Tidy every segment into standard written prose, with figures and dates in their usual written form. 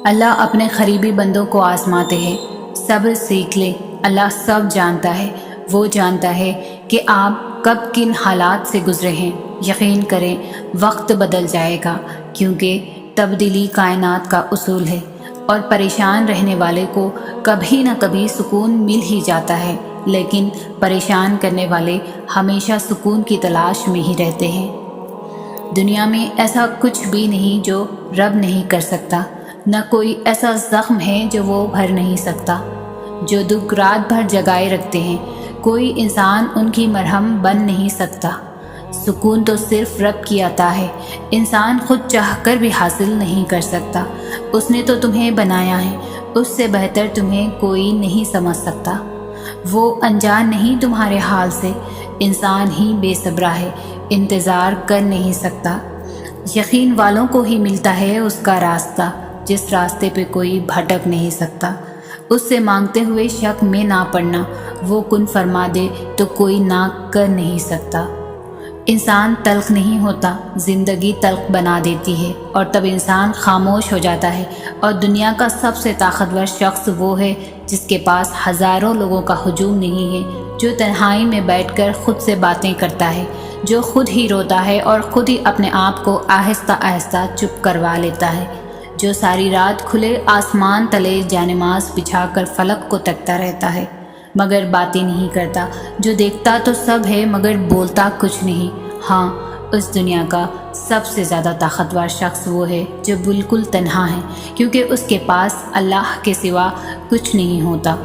اللہ اپنے قریبی بندوں کو آزماتے ہیں۔ صبر سیکھ لے، اللہ سب جانتا ہے۔ وہ جانتا ہے کہ آپ کب کن حالات سے گزرے ہیں۔ یقین کریں وقت بدل جائے گا، کیونکہ تبدیلی کائنات کا اصول ہے، اور پریشان رہنے والے کو کبھی نہ کبھی سکون مل ہی جاتا ہے، لیکن پریشان کرنے والے ہمیشہ سکون کی تلاش میں ہی رہتے ہیں۔ دنیا میں ایسا کچھ بھی نہیں جو رب نہیں کر سکتا، نہ کوئی ایسا زخم ہے جو وہ بھر نہیں سکتا۔ جو دکھ رات بھر جگائے رکھتے ہیں، کوئی انسان ان کی مرہم بن نہیں سکتا۔ سکون تو صرف رب کی عطا ہے، انسان خود چاہ کر بھی حاصل نہیں کر سکتا۔ اس نے تو تمہیں بنایا ہے، اس سے بہتر تمہیں کوئی نہیں سمجھ سکتا۔ وہ انجان نہیں تمہارے حال سے، انسان ہی بے صبرا ہے، انتظار کر نہیں سکتا۔ یقین والوں کو ہی ملتا ہے اس کا راستہ، جس راستے پہ کوئی بھٹک نہیں سکتا۔ اس سے مانگتے ہوئے شک میں نہ پڑنا، وہ کن فرما دے تو کوئی نہ کر نہیں سکتا۔ انسان تلخ نہیں ہوتا، زندگی تلخ بنا دیتی ہے، اور تب انسان خاموش ہو جاتا ہے۔ اور دنیا کا سب سے طاقتور شخص وہ ہے جس کے پاس ہزاروں لوگوں کا ہجوم نہیں ہے، جو تنہائی میں بیٹھ کر خود سے باتیں کرتا ہے، جو خود ہی روتا ہے اور خود ہی اپنے آپ کو آہستہ آہستہ چپ کروا لیتا ہے، جو ساری رات کھلے آسمان تلے جانماز بچھا کر فلک کو تکتا رہتا ہے مگر باتیں نہیں کرتا، جو دیکھتا تو سب ہے مگر بولتا کچھ نہیں۔ ہاں، اس دنیا کا سب سے زیادہ طاقتور شخص وہ ہے جو بالکل تنہا ہے، کیونکہ اس کے پاس اللہ کے سوا کچھ نہیں ہوتا۔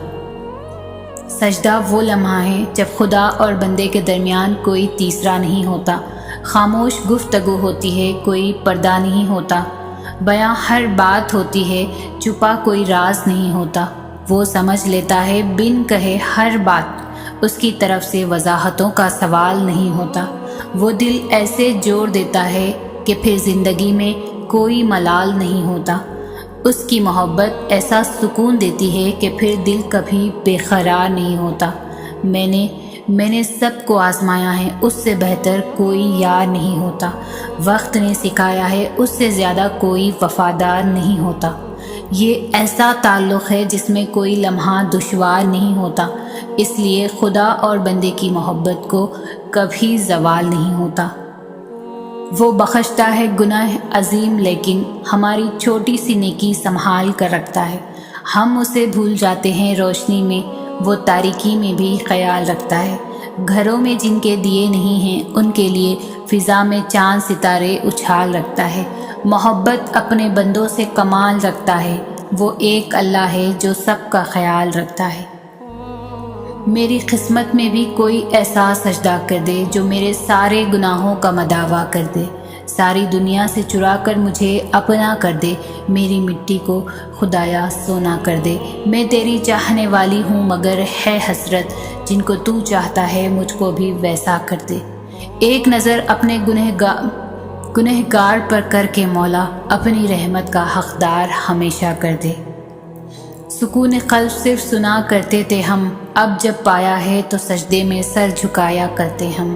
سجدہ وہ لمحہ ہے جب خدا اور بندے کے درمیان کوئی تیسرا نہیں ہوتا، خاموش گفتگو ہوتی ہے، کوئی پردہ نہیں ہوتا، بیاں ہر بات ہوتی ہے، چھپا کوئی راز نہیں ہوتا۔ وہ سمجھ لیتا ہے بن کہے ہر بات، اس کی طرف سے وضاحتوں کا سوال نہیں ہوتا۔ وہ دل ایسے جوڑ دیتا ہے کہ پھر زندگی میں کوئی ملال نہیں ہوتا۔ اس کی محبت ایسا سکون دیتی ہے کہ پھر دل کبھی بے قرار نہیں ہوتا۔ میں نے سب کو آزمایا ہے، اس سے بہتر کوئی یار نہیں ہوتا۔ وقت نے سکھایا ہے، اس سے زیادہ کوئی وفادار نہیں ہوتا۔ یہ ایسا تعلق ہے جس میں کوئی لمحہ دشوار نہیں ہوتا، اس لیے خدا اور بندے کی محبت کو کبھی زوال نہیں ہوتا۔ وہ بخشتا ہے گناہ عظیم، لیکن ہماری چھوٹی سی نیکی سنبھال کر رکھتا ہے۔ ہم اسے بھول جاتے ہیں روشنی میں، وہ تاریکی میں بھی خیال رکھتا ہے۔ گھروں میں جن کے دیے نہیں ہیں ان کے لیے فضا میں چاند ستارے اچھال رکھتا ہے۔ محبت اپنے بندوں سے کمال رکھتا ہے، وہ ایک اللہ ہے جو سب کا خیال رکھتا ہے۔ میری قسمت میں بھی کوئی ایسا سجدہ کر دے جو میرے سارے گناہوں کا مداوع کر دے، ساری دنیا سے چرا کر مجھے اپنا کر دے، میری مٹی کو خدایا سونا کر دے۔ میں تیری چاہنے والی ہوں مگر ہے حسرت، جن کو تو چاہتا ہے مجھ کو بھی ویسا کر دے۔ ایک نظر اپنے گنہگار پر کر کے مولا، اپنی رحمت کا حقدار ہمیشہ کر دے۔ سکون قلب صرف سنا کرتے تھے ہم، اب جب پایا ہے تو سجدے میں سر جھکایا کرتے ہم۔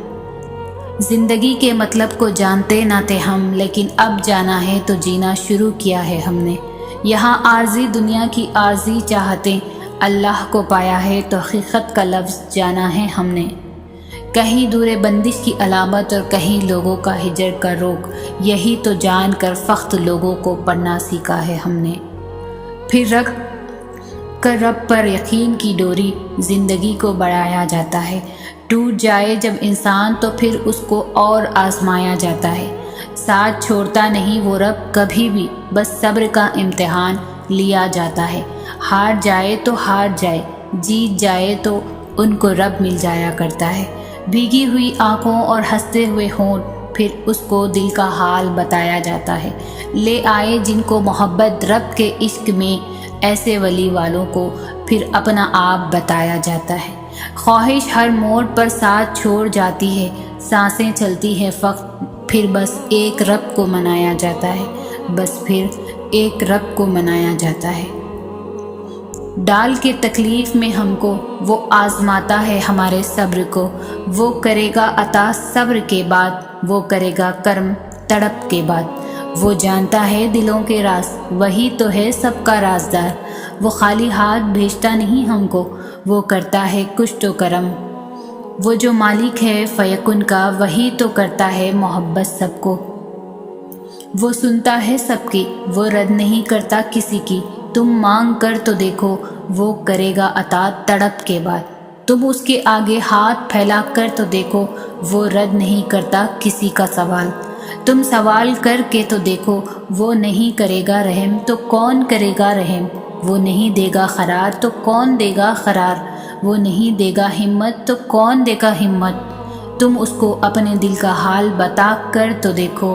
زندگی کے مطلب کو جانتے نہ تھے ہم، لیکن اب جانا ہے تو جینا شروع کیا ہے ہم نے۔ یہاں عارضی دنیا کی عارضی چاہتیں، اللہ کو پایا ہے تو حقیقت کا لفظ جانا ہے ہم نے۔ کہیں دور بندش کی علامت اور کہیں لوگوں کا ہجر کا روک، یہی تو جان کر فخر لوگوں کو پڑھنا سیکھا ہے ہم نے۔ پھر رکھ کر رب پر یقین کی ڈوری، زندگی کو بڑھایا جاتا ہے۔ ٹوٹ جائے جب انسان تو پھر اس کو اور آزمایا جاتا ہے۔ ساتھ چھوڑتا نہیں وہ رب کبھی بھی، بس صبر کا امتحان لیا جاتا ہے۔ ہار جائے تو ہار جائے، جیت جائے تو ان کو رب مل جایا کرتا ہے۔ بھیگی ہوئی آنکھوں اور ہنستے ہوئے ہونٹ، پھر اس کو دل کا حال بتایا جاتا ہے۔ لے آئے جن کو محبت رب کے عشق میں، ایسے ولی والوں کو پھر اپنا آپ بتایا جاتا ہے۔ خواہش ہر موڑ پر ساتھ چھوڑ جاتی ہے، سانسیں چلتی ہیں فقط، پھر بس ایک رب کو منایا جاتا ہے، بس پھر ایک رب کو منایا جاتا ہے۔ ڈال کے تکلیف میں ہم کو، وہ آزماتا ہے ہمارے صبر کو، وہ کرے گا عطا صبر کے بعد، وہ کرے گا کرم تڑپ کے بعد۔ وہ جانتا ہے دلوں کے راز، وہی تو ہے سب کا رازدار۔ وہ خالی ہاتھ بھیجتا نہیں ہم کو، وہ کرتا ہے کچھ تو کرم۔ وہ جو مالک ہے فیکن کا، وہی تو کرتا ہے محبت سب کو۔ وہ سنتا ہے سب کی، وہ رد نہیں کرتا کسی کی۔ تم مانگ کر تو دیکھو، وہ کرے گا عطا تڑپ کے بعد۔ تم اس کے آگے ہاتھ پھیلا کر تو دیکھو، وہ رد نہیں کرتا کسی کا سوال۔ تم سوال کر کے تو دیکھو، وہ نہیں کرے گا رحم تو کون کرے گا رحم۔ وہ نہیں دے گا قرار تو کون دے گا قرار۔ وہ نہیں دے گا ہمت تو کون دے گا ہمت۔ تم اس کو اپنے دل کا حال بتا کر تو دیکھو،